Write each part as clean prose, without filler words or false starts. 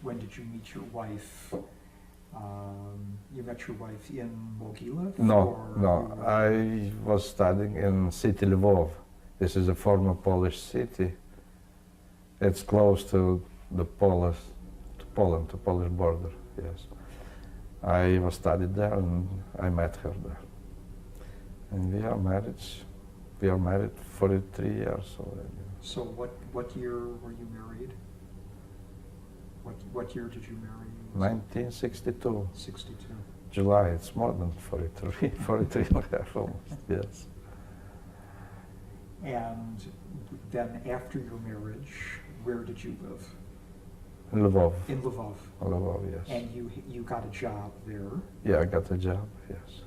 when did you meet your wife? You met your wife in Mogilev? No, no. I was studying in city Lvov. This is a former Polish city. It's close to the Polish border. Yes. I was studied there, and I met her there. And we are married. We are married 43 years already. So what year were you married? What year did you marry? 1962. 62. July. It's more than 43. 43 and a half almost. Yes. And then after your marriage, where did you live? Lvov. In Lvov. Lvov, yes. And you got a job there? Yeah, I got a job, yes.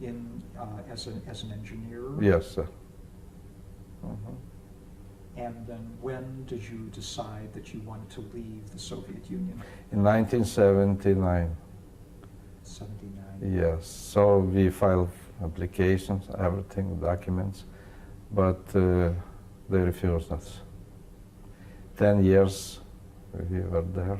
In as an engineer? Yes, sir. Mm-hmm. And then when did you decide that you wanted to leave the Soviet Union? In 1979. 79. Yes. So we filed applications, everything, documents, but they refused us. 10 years we were there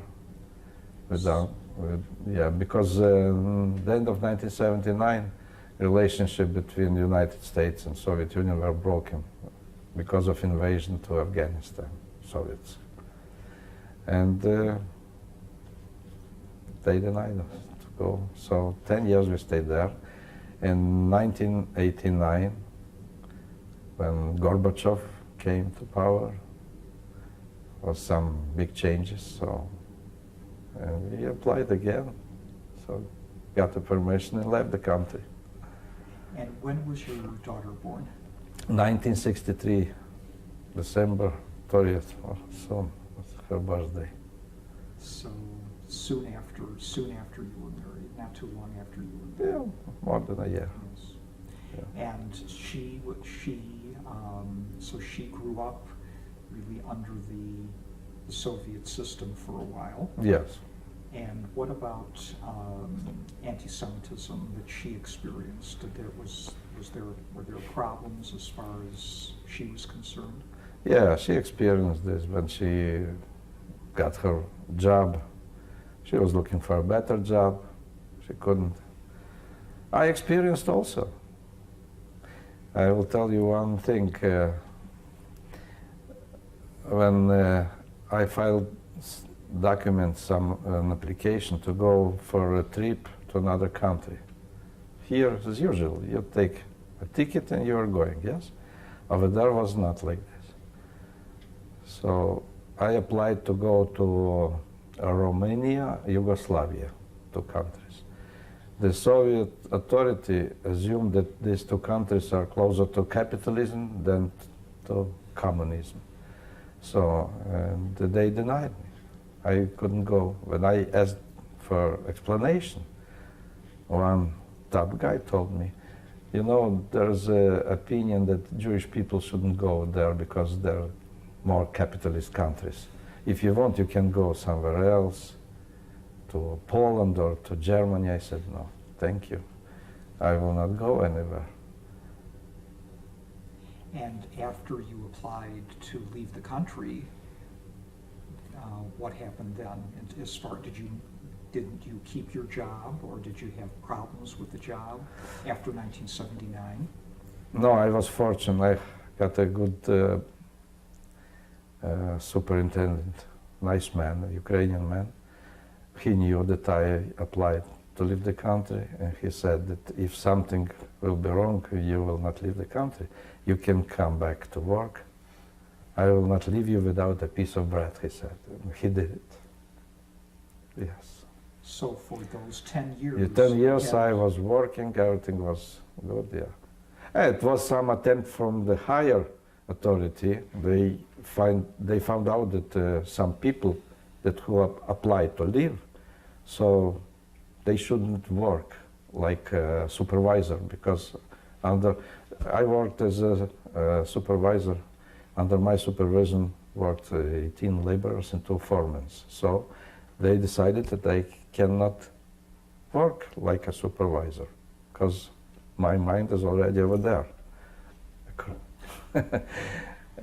because the end of 1979, relationship between the United States and Soviet Union were broken because of invasion to Afghanistan, Soviets. And they denied us to go. So 10 years we stayed there. In 1989, when Gorbachev came to power, was some big changes, so and we applied again, so got the permission and left the country. And when was your daughter born? 1963, December 30th, or soon, was her birthday. So soon after you were married, not too long after you were married. Yeah, more than a year. Yes. Yeah. And so she grew up really under the Soviet system for a while. Yes. And what about anti-Semitism that she experienced? Were there problems as far as she was concerned? Yeah, she experienced this when she got her job. She was looking for a better job. She couldn't. I experienced also. I will tell you one thing. When I filed documents, an application to go for a trip to another country. Here, as usual, you take a ticket and you are going, yes? Over there was not like this. So I applied to go to Romania, Yugoslavia, two countries. The Soviet authority assumed that these two countries are closer to capitalism than to communism. So, and they denied me. I couldn't go. When I asked for explanation, one top guy told me, you know, there's an opinion that Jewish people shouldn't go there because they're more capitalist countries. If you want, you can go somewhere else, to Poland or to Germany. I said, no, thank you. I will not go anywhere. And after you applied to leave the country, what happened then? And as far, didn't you keep your job, or did you have problems with the job after 1979? No, I was fortunate. I got a good superintendent, nice man, a Ukrainian man. He knew that I applied to leave the country, and he said that if something will be wrong, you will not leave the country. You can come back to work. I will not leave you without a piece of bread, he said. And he did it. Yes. So for those 10 years... Yeah, 10 years I was working, everything was good, yeah. And it was some attempt from the higher authority. They found out that some people who applied to leave, so they shouldn't work like a supervisor, because I worked as a supervisor. Under my supervision worked 18 laborers and 2 foremen. So they decided that I cannot work like a supervisor, because my mind is already over there.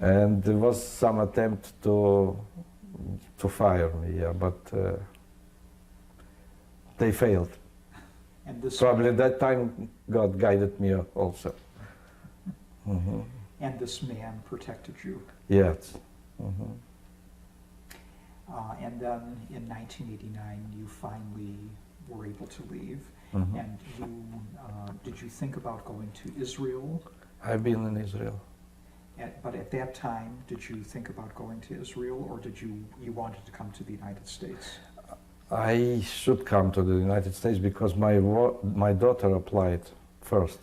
And there was some attempt to to fire me, yeah, but they failed. And this Probably man, that time God guided me also. Hmm. and this man protected you. Yes. Hmm. And then in 1989, you finally were able to leave. Hmm. And you, did you think about going to Israel? I've been in Israel. But at that time, did you think about going to Israel, or did you wanted to come to the United States? I should come to the United States because my daughter applied first,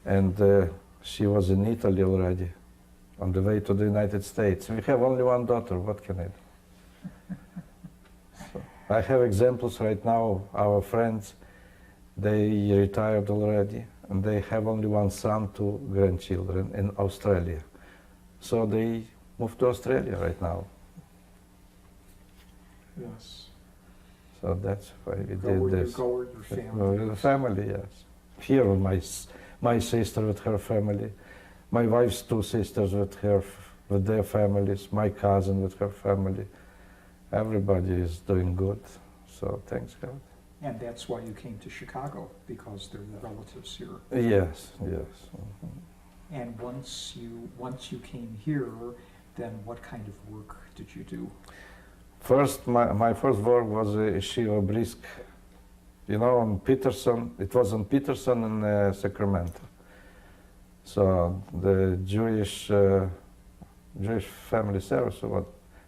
and she was in Italy already, on the way to the United States. We have only one daughter. What can I do? So I have examples right now. Our friends, they retired already, and they have only one son, two grandchildren in Australia. So they moved to Australia right now. Yes. So that's why we Go did where this. you go, where your family With the is. family, yes. Here, my sister with her family, my wife's two sisters with their families, my cousin with her family. Everybody is doing good. So thanks God. And that's why you came to Chicago, because there were relatives here. Yes, yes. Mhm. And once you came here, then what kind of work did you do? First, my first work was Yeshiva Brisk. You know, on Peterson. It was on Peterson and Sacramento. So the Jewish family service,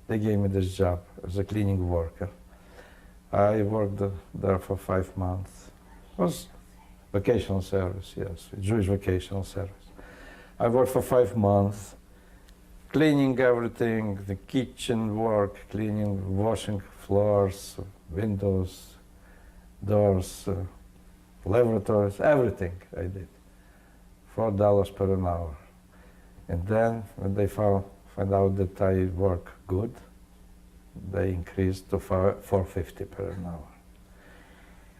they gave me this job as a cleaning worker. I worked there for 5 months. It was vacational service, yes, Jewish vacational service. I worked for 5 months, cleaning everything, the kitchen work, cleaning, washing floors, windows, doors, laboratories, everything I did. $4 per an hour. And then when they found out that I work good, they increased to $4.50 per an hour.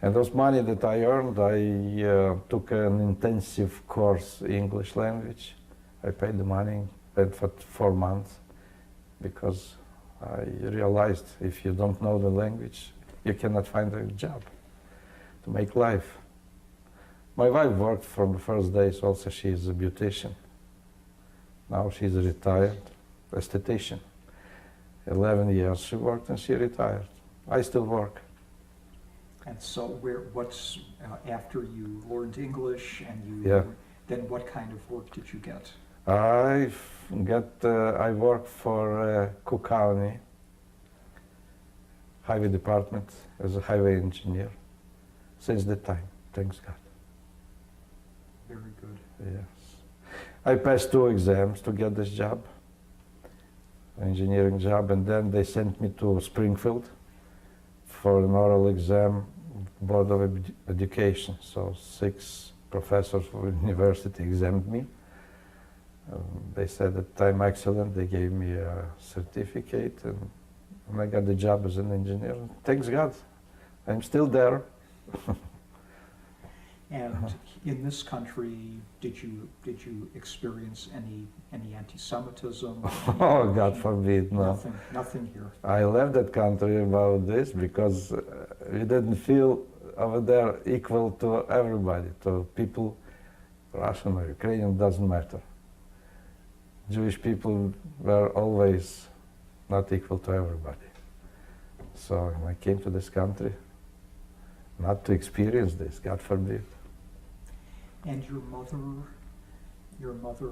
And those money that I earned, I took an intensive course English language. I paid the money, went for 4 months, because I realized if you don't know the language, you cannot find a job to make life. My wife worked from the first days also. She is a beautician. Now she's a retired esthetician. 11 years she worked and she retired. I still work. And so after you learned English and Yeah. then what kind of work did you get? I work for Cook County Highway Department as a highway engineer since that time, thanks God. Very good. Yes. I passed 2 exams to get this job, engineering job, and then they sent me to Springfield for an oral exam, Board of Education. So 6 professors from university examined me. They said that I'm excellent. They gave me a certificate, and I got the job as an engineer. Thanks God, I'm still there. And in this country, did you experience any anti-Semitism? Oh, God forbid, no. Nothing here. I left that country about this because we didn't feel over there equal to everybody, to people, Russian or Ukrainian, doesn't matter. Jewish people were always not equal to everybody. So I came to this country not to experience this, God forbid. And your mother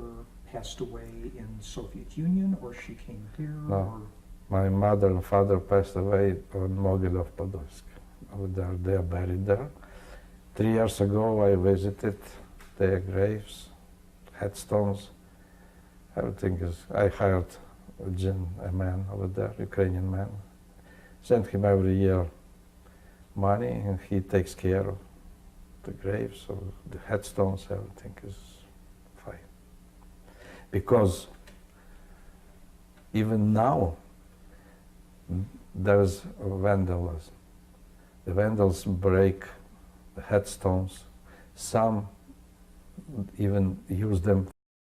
passed away in Soviet Union, or she came here? No. Or? My mother and father passed away on Mogilov-Podolsk. They are buried there. 3 years ago I visited their graves, headstones, everything is. I hired a man over there, Ukrainian man. Sent him every year money, and he takes care of the graves, or the headstones, everything is fine. Because even now, there's vandalism. The vandals break the headstones. Some even use them